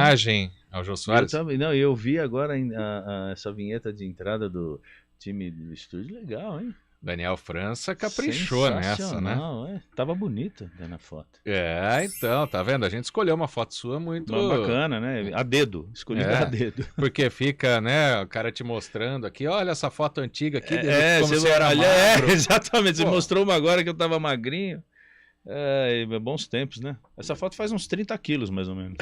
homenagem ao Jô Soares. Não, eu vi agora essa vinheta de entrada do time do estúdio, legal, hein? Daniel França caprichou nessa, né? Tava bonita na foto. Então, tá vendo? A gente escolheu uma foto sua muito bacana, né? A dedo, escolhida a dedo. Porque fica, né, o cara te mostrando aqui, olha essa foto antiga aqui, como você era magro. Exatamente, você mostrou uma agora que eu tava magrinho. Bons tempos, né? Essa foto faz uns 30 quilos, mais ou menos.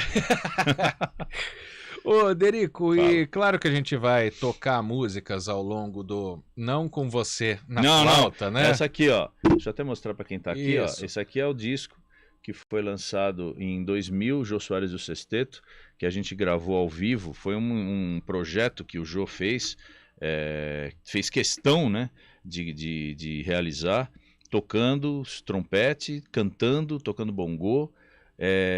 Ô, Derico, e claro que a gente vai tocar músicas ao longo do Não Com Você na Flauta, né? Essa aqui, ó, deixa eu até mostrar pra quem tá aqui, Isso. ó. Esse aqui é o disco que foi lançado em 2000, Jô Soares e o Sexteto, que a gente gravou ao vivo. Foi um projeto que o Jô fez questão, né, de realizar, tocando trompete, cantando, tocando bongô,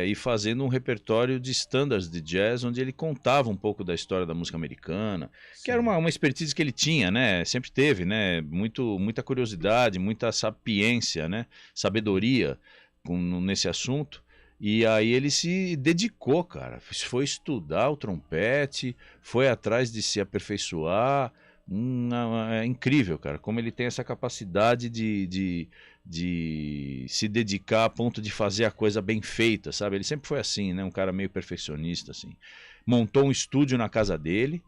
e fazendo um repertório de standards de jazz, onde ele contava um pouco da história da música americana, que era uma expertise que ele tinha, né? Sempre teve, né? Muita curiosidade, muita sapiência, né? Sabedoria nesse assunto. E aí ele se dedicou, cara. Foi estudar o trompete, foi atrás de se aperfeiçoar. É incrível, cara, como ele tem essa capacidade de se dedicar a ponto de fazer a coisa bem feita, sabe? Ele sempre foi assim, né? Um cara meio perfeccionista, assim. Montou um estúdio na casa dele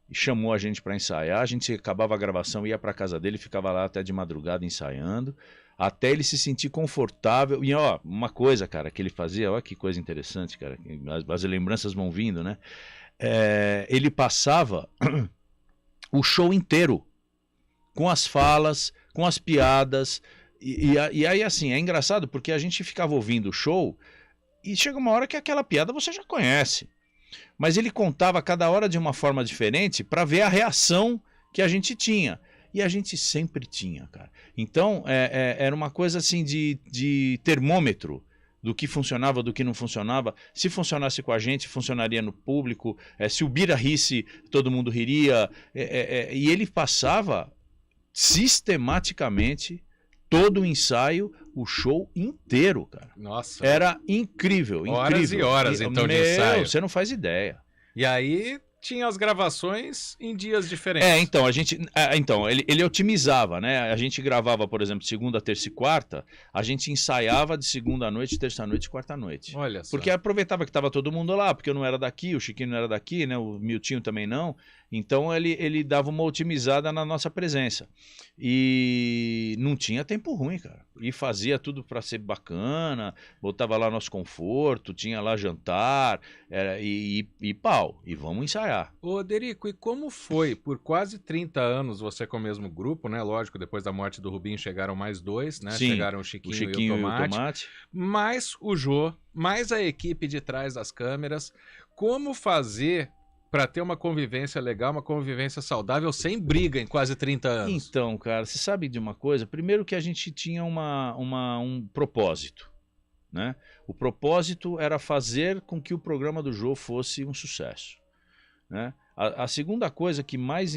e chamou a gente para ensaiar. A gente acabava a gravação, ia para casa dele, ficava lá até de madrugada ensaiando, até ele se sentir confortável. E ó, uma coisa, cara, que ele fazia, ó, que coisa interessante, cara, as lembranças vão vindo, né? Ele passava o show inteiro, com as falas, com as piadas, e aí assim, é engraçado porque a gente ficava ouvindo o show e chega uma hora que aquela piada você já conhece, mas ele contava cada hora de uma forma diferente para ver a reação que a gente tinha, e a gente sempre tinha, cara. Então era uma coisa assim de termômetro, do que funcionava, do que não funcionava. Se funcionasse com a gente, funcionaria no público. Se o Bira risse, todo mundo riria. E ele passava sistematicamente todo o ensaio, o show inteiro, cara. Nossa. Era incrível, horas incrível. E horas, então, de ensaio. Você não faz ideia. E aí tinha as gravações em dias diferentes. Então, ele otimizava, né? A gente gravava, por exemplo, segunda, terça e quarta, a gente ensaiava de segunda à noite, terça à noite e quarta à noite. Olha só. Porque aproveitava que estava todo mundo lá, porque eu não era daqui, o Chiquinho não era daqui, né? O Miltinho também não. Então ele dava uma otimizada na nossa presença. E não tinha tempo ruim, cara. E fazia tudo para ser bacana, botava lá nosso conforto, tinha lá jantar, e pau, e vamos ensaiar. Ô, Derico, e como foi? Por quase 30 anos você com o mesmo grupo, né? Lógico, depois da morte do Rubinho chegaram mais dois, né? Sim, chegaram o Chiquinho e o Tomate. Mais o Jô, mais a equipe de trás das câmeras. Como fazer para ter uma convivência legal, uma convivência saudável, sem briga em quase 30 anos? Então, cara, você sabe de uma coisa? Primeiro que a gente tinha um propósito, né? O propósito era fazer com que o programa do Jô fosse um sucesso, né? A segunda coisa que mais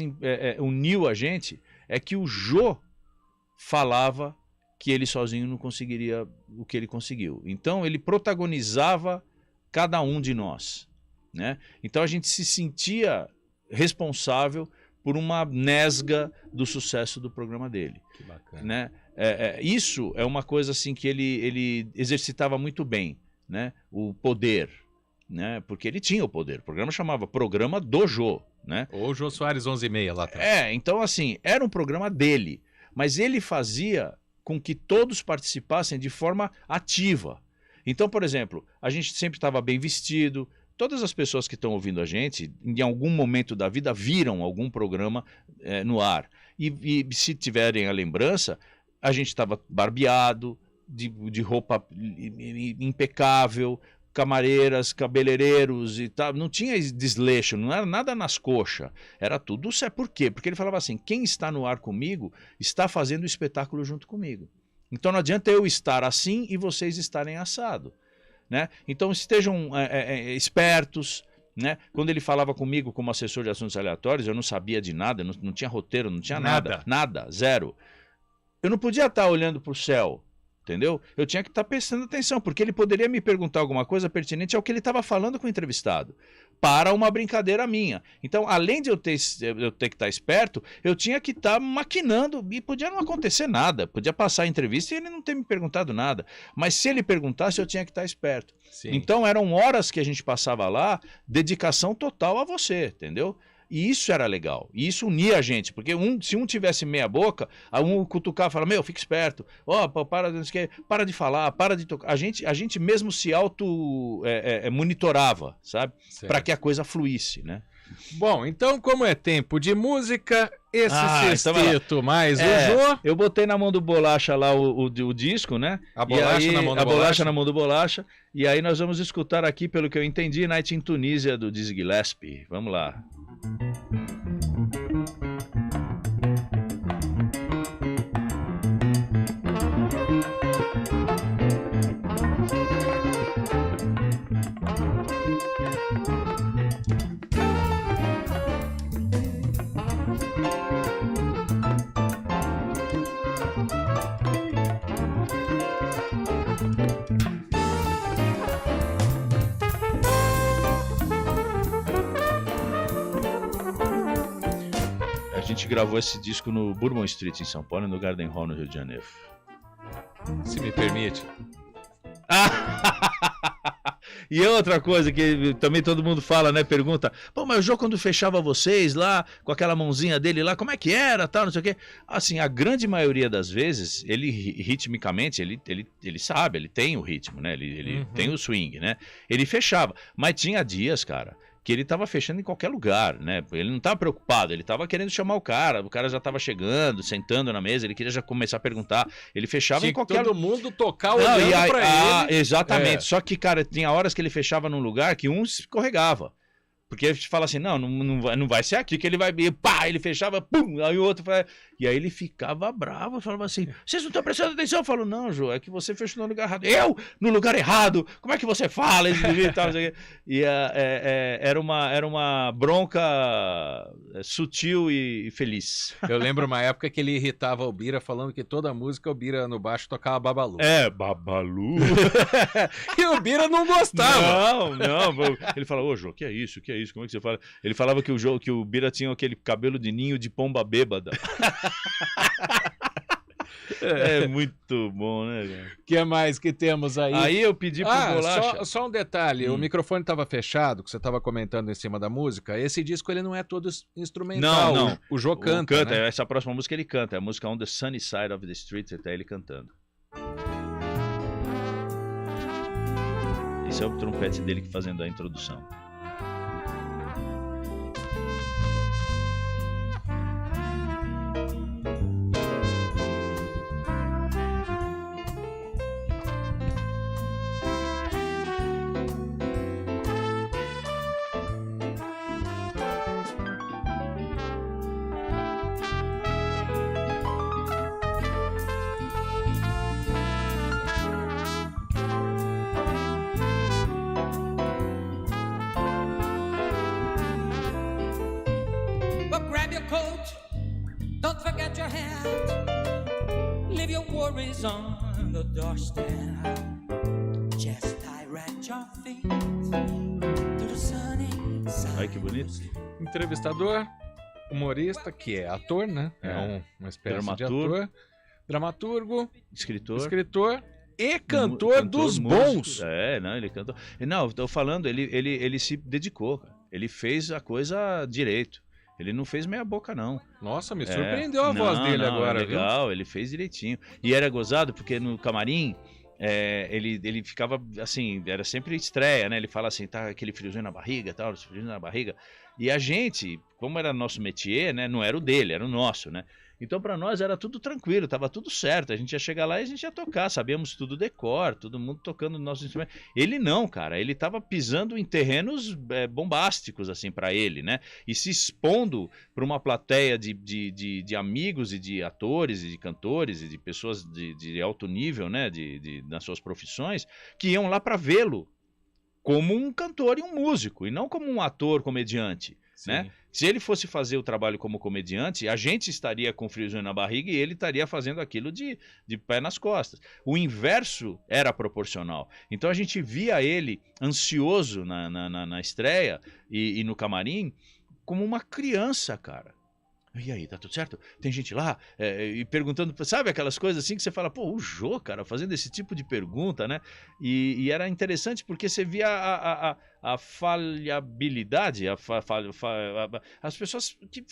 uniu a gente é que o Jô falava que ele sozinho não conseguiria o que ele conseguiu. Então ele protagonizava cada um de nós, né? Então a gente se sentia responsável por uma nesga do sucesso do programa dele. Que bacana. Né? Isso é uma coisa assim que ele exercitava muito bem, né? O poder, né? Porque ele tinha o poder. O programa chamava Programa do Jô, né? Ou Jô Soares 11h30 lá atrás. Então assim, era um programa dele, mas ele fazia com que todos participassem de forma ativa. Então, por exemplo, a gente sempre estava bem vestido. Todas as pessoas que estão ouvindo a gente, em algum momento da vida, viram algum programa no ar. E se tiverem a lembrança, a gente estava barbeado, de roupa impecável, camareiras, cabeleireiros e tal. Não tinha desleixo, não era nada nas coxas. Era tudo certo. Por quê? Porque ele falava assim, quem está no ar comigo está fazendo o espetáculo junto comigo. Então não adianta eu estar assim e vocês estarem assado. Né? Então estejam espertos, né? Quando ele falava comigo como assessor de assuntos aleatórios, eu não sabia de nada, não tinha roteiro, não tinha nada, zero. Eu não podia estar olhando para o céu entendeu? Eu tinha que estar prestando atenção, porque ele poderia me perguntar alguma coisa pertinente ao que ele estava falando com o entrevistado, para uma brincadeira minha. Então, além de eu ter que estar esperto, eu tinha que estar maquinando, e podia não acontecer nada, podia passar a entrevista e ele não ter me perguntado nada, mas se ele perguntasse, eu tinha que estar esperto. Sim. Então, eram horas que a gente passava lá, dedicação total a você, entendeu? E isso era legal, e isso unia a gente, porque se um tivesse meia boca, um cutucava e falava, meu, fica esperto, para de falar, para de tocar. A gente mesmo se monitorava, sabe? Para que a coisa fluísse, né? Bom, então como é tempo de música, esse sexteto mais o Jô... Eu botei na mão do Bolacha lá o disco, né? A bolacha na mão do Bolacha. A bolacha na mão do Bolacha. E aí nós vamos escutar aqui, pelo que eu entendi, Night in Tunisia, do Dizzy Gillespie. Vamos lá. A gente gravou esse disco no Bourbon Street, em São Paulo, e no Garden Hall, no Rio de Janeiro. Se me permite. E outra coisa que também todo mundo fala, né? Pergunta, pô, mas o Jô quando fechava vocês lá, com aquela mãozinha dele lá, como é que era, tal, não sei o quê. Assim, a grande maioria das vezes, ele ritmicamente, ele sabe, ele tem o ritmo, né? Ele tem o swing, né? Ele fechava, mas tinha dias, cara, que ele estava fechando em qualquer lugar, né? Ele não estava preocupado, ele estava querendo chamar o cara já estava chegando, sentando na mesa, ele queria já começar a perguntar, ele fechava em qualquer lugar. Todo mundo tocar olhando pra ele. Exatamente, só que, cara, tinha horas que ele fechava num lugar que um escorregava. Porque ele fala assim, não vai ser aqui que ele vai... Pá, ele fechava, pum, aí o outro... E aí ele ficava bravo, falava assim, vocês não estão prestando atenção? Eu falo, não, Jô, é que você fechou no lugar errado. Eu? No lugar errado? Como é que você fala? E era uma bronca sutil e feliz. Eu lembro uma época que ele irritava o Bira, falando que toda música o Bira no baixo tocava Babalu. Babalu. E o Bira não gostava. Não. Ele falava, ô, Jô, que é isso? Como é que você fala? Ele falava que o Bira tinha aquele cabelo de ninho de pomba bêbada. É muito bom, né, cara? O que mais que temos aí? Aí eu pedi pro Bolacha. Só um detalhe, o microfone estava fechado, que você estava comentando em cima da música. Esse disco ele não é todo instrumental. Não. O Jô canta, né? Essa próxima música ele canta, é a música On the Sunny Side of the Street, até ele cantando. Esse é o trompete dele fazendo a introdução. Don't forget your hat. Leave your worries on the doorstep. Just direct your feet to the sunny side. Ai, que bonito. Entrevistador, humorista, que é ator, né? É uma espécie de ator. Dramaturgo. Escritor. E cantor dos bons. Ele cantou. Não, tô falando, ele se dedicou, cara. Ele fez a coisa direito. Ele não fez meia boca, não. Nossa, me surpreendeu a voz dele agora, legal, viu? Ele fez direitinho. E era gozado, porque no camarim, ele ficava assim, era sempre estreia, né? Ele fala assim, tá aquele friozinho na barriga, tal, friozinho na barriga. E a gente, como era nosso métier, né? Não era o dele, era o nosso, né? Então, para nós era tudo tranquilo, tava tudo certo. A gente ia chegar lá e a gente ia tocar, sabíamos tudo decor, todo mundo tocando nossos instrumentos. Ele não, cara, ele tava pisando em terrenos bombásticos, assim, para ele, né? E se expondo para uma plateia de amigos e de atores e de cantores e de pessoas de alto nível, né? Nas suas profissões, que iam lá para vê-lo como um cantor e um músico, e não como um ator, comediante. né? Se ele fosse fazer o trabalho como comediante, a gente estaria com friozinho na barriga e ele estaria fazendo aquilo de pé nas costas. O inverso era proporcional. Então a gente via ele ansioso na estreia e no camarim como uma criança, cara. E aí, tá tudo certo? Tem gente lá e perguntando, sabe aquelas coisas assim que você fala, pô, o Jô, cara, fazendo esse tipo de pergunta, né? E era interessante porque você via a falhabilidade, as pessoas que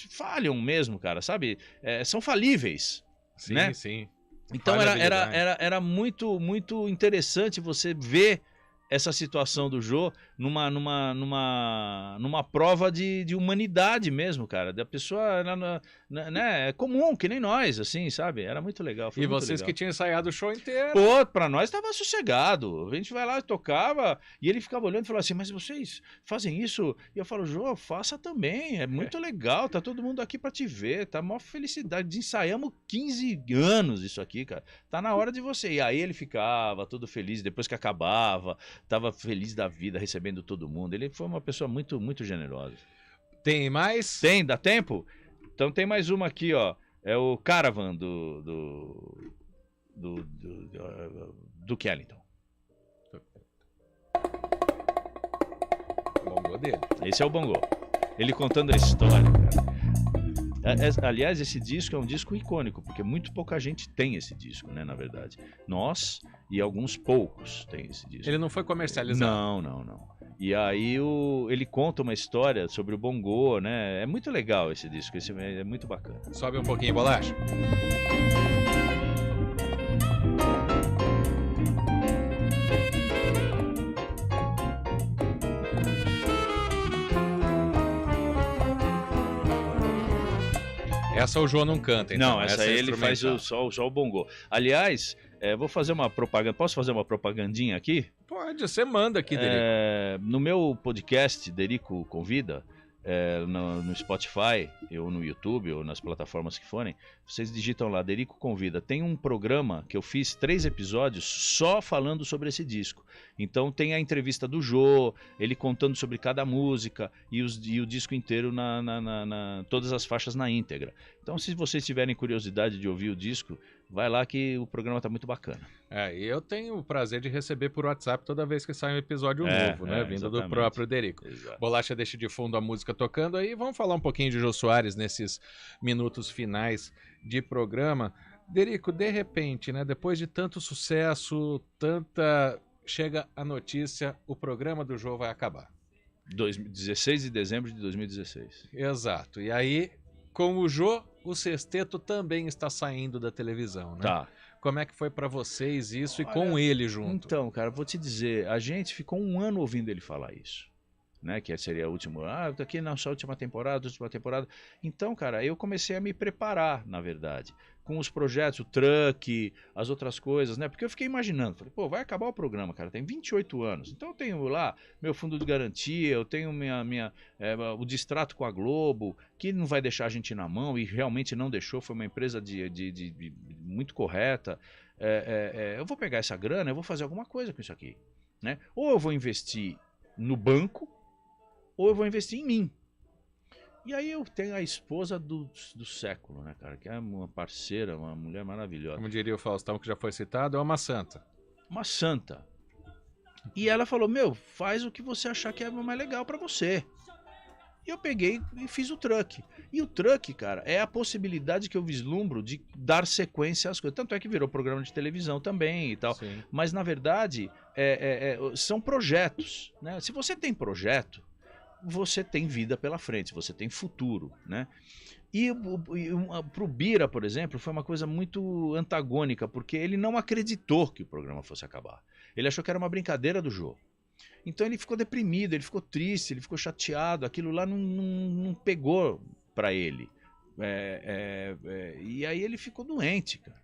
falham mesmo, cara, sabe? São falíveis, sim, né? Sim. Então era muito, muito interessante você ver essa situação do Jô numa prova de humanidade mesmo, cara. Da pessoa, né, comum, que nem nós, assim, sabe? Era muito legal. E muito vocês legal. Que tinham ensaiado o show inteiro. Pô, pra nós tava sossegado. A gente vai lá e tocava, e ele ficava olhando e falava assim, mas vocês fazem isso? E eu falo, Jô, faça também, é muito legal, tá todo mundo aqui pra te ver, tá maior felicidade. Ensaiamos 15 anos isso aqui, cara. Tá na hora de você. E aí ele ficava todo feliz, depois que acabava, tava feliz da vida, recebendo todo mundo. Ele foi uma pessoa muito, muito generosa. Tem mais? Tem, dá tempo? Então tem mais uma aqui, ó. É o Caravan do Kellington. O bongô dele. Esse é o bongô. Ele contando a história, cara. Aliás, esse disco é um disco icônico, porque muito pouca gente tem esse disco, né, na verdade. Nós e alguns poucos têm esse disco. Ele não foi comercializado? Não. E aí ele conta uma história sobre o bongô, né? É muito legal esse disco, esse é muito bacana. Sobe um pouquinho, Bolacha. Essa o João não canta, então. Não, essa ele faz só o bongô. Aliás, vou fazer uma propaganda. Posso fazer uma propagandinha aqui? Pode, você manda aqui, Derico. No meu podcast, Derico Convida, no Spotify, ou no YouTube, ou nas plataformas que forem, vocês digitam lá, Derico Convida. Tem um programa que eu fiz 3 episódios só falando sobre esse disco. Então tem a entrevista do Jô, ele contando sobre cada música e o disco inteiro, todas as faixas na íntegra. Então se vocês tiverem curiosidade de ouvir o disco, vai lá que o programa tá muito bacana. E eu tenho o prazer de receber por WhatsApp toda vez que sai um episódio novo, né? Vindo do próprio Derico. Exato. Bolacha deixa de fundo a música tocando aí. Vamos falar um pouquinho de Jô Soares nesses minutos finais de programa. Derico, de repente, né? Depois de tanto sucesso, chega a notícia, o programa do Jô vai acabar. 16 de dezembro de 2016. Exato. E aí, com o Jô, o sexteto também está saindo da televisão, né? Tá. Como é que foi pra vocês isso e com ele junto? Então, cara, vou te dizer, a gente ficou 1 ano ouvindo ele falar isso, né? Que seria a última, tô aqui na nossa última temporada. Então, cara, eu comecei a me preparar, na verdade, com os projetos, o truck, as outras coisas, né? Porque eu fiquei imaginando, falei, pô, vai acabar o programa, cara, tem 28 anos, então eu tenho lá meu fundo de garantia, eu tenho o distrato com a Globo, que não vai deixar a gente na mão, e realmente não deixou, foi uma empresa muito correta. Eu vou pegar essa grana, eu vou fazer alguma coisa com isso aqui, né? Ou eu vou investir no banco, ou eu vou investir em mim. E aí eu tenho a esposa do século, né, cara? Que é uma parceira, uma mulher maravilhosa. Como diria o Faustão, que já foi citado, é uma santa. Uma santa. E ela falou, faz o que você achar que é mais legal pra você. E eu peguei e fiz o truck. E o truck, cara, é a possibilidade que eu vislumbro de dar sequência às coisas. Tanto é que virou programa de televisão também e tal. Sim. Mas, na verdade, são projetos, né? Se você tem projeto, você tem vida pela frente, você tem futuro, né? E pro Bira, por exemplo, foi uma coisa muito antagônica, porque ele não acreditou que o programa fosse acabar. Ele achou que era uma brincadeira do Jô. Então ele ficou deprimido, ele ficou triste, ele ficou chateado, aquilo lá não pegou pra ele. E aí ele ficou doente, cara.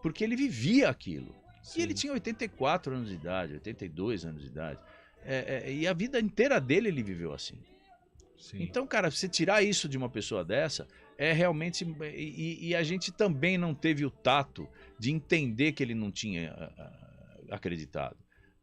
Porque ele vivia aquilo. Sim. E ele tinha 84 anos de idade, 82 anos de idade. E a vida inteira dele ele viveu assim. Sim. Então, cara, você tirar isso de uma pessoa dessa é realmente... E a gente também não teve o tato de entender que ele não tinha acreditado.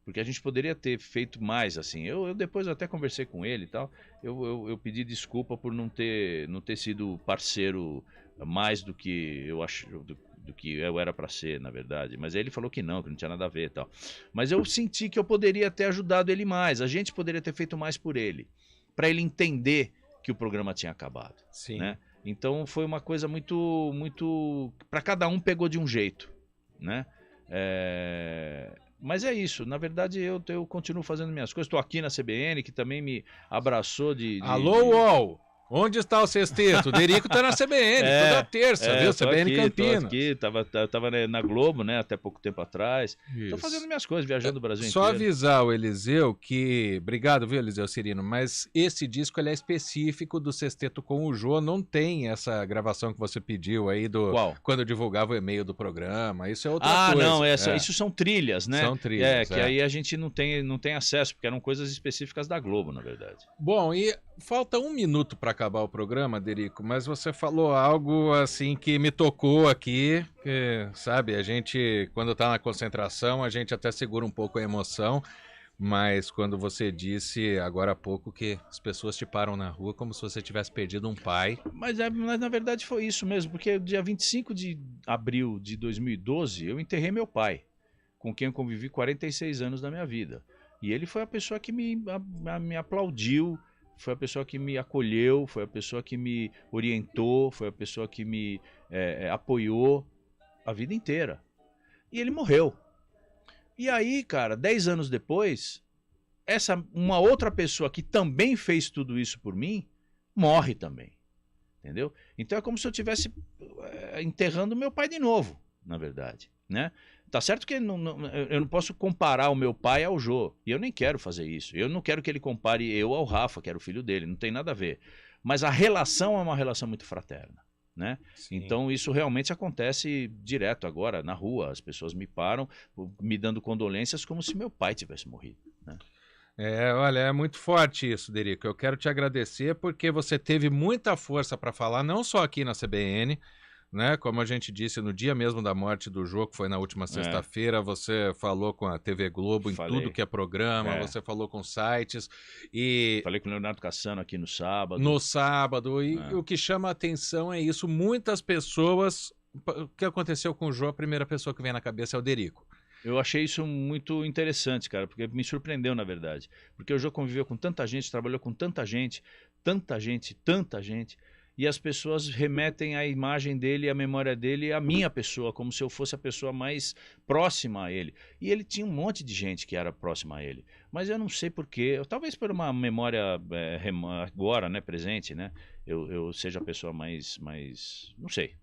Porque a gente poderia ter feito mais, assim. Eu depois até conversei com ele e tal. Eu pedi desculpa por não ter sido parceiro mais do que eu acho, do que eu era para ser, na verdade. Mas aí ele falou que não tinha nada a ver e tal. Mas eu senti que eu poderia ter ajudado ele mais. A gente poderia ter feito mais por ele. Para ele entender que o programa tinha acabado. Sim. Né? Então foi uma coisa muito... Para cada um pegou de um jeito, né? Mas é isso, na verdade eu continuo fazendo minhas coisas, estou aqui na CBN, que também me abraçou Alô, UOL! Onde está o sexteto? O Derico tá na CBN, toda terça, viu? CBN Campinas. Tô aqui, tava na Globo, né, até pouco tempo atrás. Tô fazendo minhas coisas, viajando o Brasil inteiro. Só avisar o Eliseu que... Obrigado, viu, Eliseu Cirino? Mas esse disco ele é específico do Sexteto com o Jô, não tem essa gravação que você pediu aí Qual? Quando eu divulgava o e-mail do programa, isso é outra coisa. Não, isso são trilhas, né? São trilhas, que aí a gente não tem acesso, porque eram coisas específicas da Globo, na verdade. Bom, e falta 1 minuto para acabar o programa, Derico, mas você falou algo assim que me tocou aqui, que, sabe, a gente, quando tá na concentração, a gente até segura um pouco a emoção, mas quando você disse agora há pouco que as pessoas te param na rua como se você tivesse perdido um pai. Mas na verdade foi isso mesmo, porque dia 25 de abril de 2012 eu enterrei meu pai, com quem eu convivi 46 anos da minha vida. E ele foi a pessoa que me aplaudiu, foi a pessoa que me acolheu, foi a pessoa que me orientou, foi a pessoa que me apoiou a vida inteira. E ele morreu. E aí, cara, 10 anos depois, uma outra pessoa que também fez tudo isso por mim, morre também. Entendeu? Então é como se eu estivesse enterrando meu pai de novo, na verdade, né? Tá certo que eu não posso comparar o meu pai ao Jô, e eu nem quero fazer isso. Eu não quero que ele compare eu ao Rafa, que era o filho dele, não tem nada a ver. Mas a relação é uma relação muito fraterna, né? Então isso realmente acontece direto agora, na rua. As pessoas me param, me dando condolências como se meu pai tivesse morrido, né? Olha, é muito forte isso, Derico. Eu quero te agradecer porque você teve muita força para falar, não só aqui na CBN, né? Como a gente disse, no dia mesmo da morte do Jô, que foi na última sexta-feira, você falou com a TV Globo em tudo que é programa, você falou com sites e... Falei com o Leonardo Cassano aqui no sábado. E o que chama a atenção é isso, muitas pessoas... O que aconteceu com o Jô, a primeira pessoa que vem na cabeça é o Derico. Eu achei isso muito interessante, cara, porque me surpreendeu, na verdade. Porque o Jô conviveu com tanta gente, trabalhou com tanta gente, e as pessoas remetem a imagem dele, a memória dele, à minha pessoa, como se eu fosse a pessoa mais próxima a ele. E ele tinha um monte de gente que era próxima a ele. Mas eu não sei porquê, talvez por uma memória agora, né, presente, né, eu seja a pessoa mais... Não sei.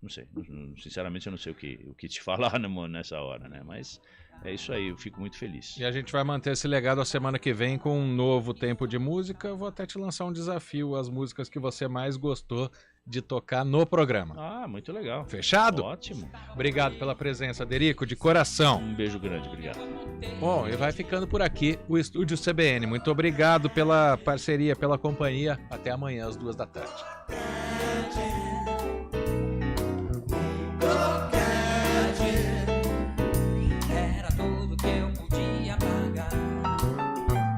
Sinceramente eu não sei o que te falar nessa hora, né, mas... É isso aí, eu fico muito feliz. E a gente vai manter esse legado a semana que vem com um novo tempo de música. Eu vou até te lançar um desafio, as músicas que você mais gostou de tocar no programa. Ah, muito legal. Fechado? Ótimo. Obrigado pela presença, Derico, de coração. Um beijo grande, obrigado. Bom, e vai ficando por aqui o Estúdio CBN. Muito obrigado pela parceria, pela companhia. Até amanhã às 2 da tarde.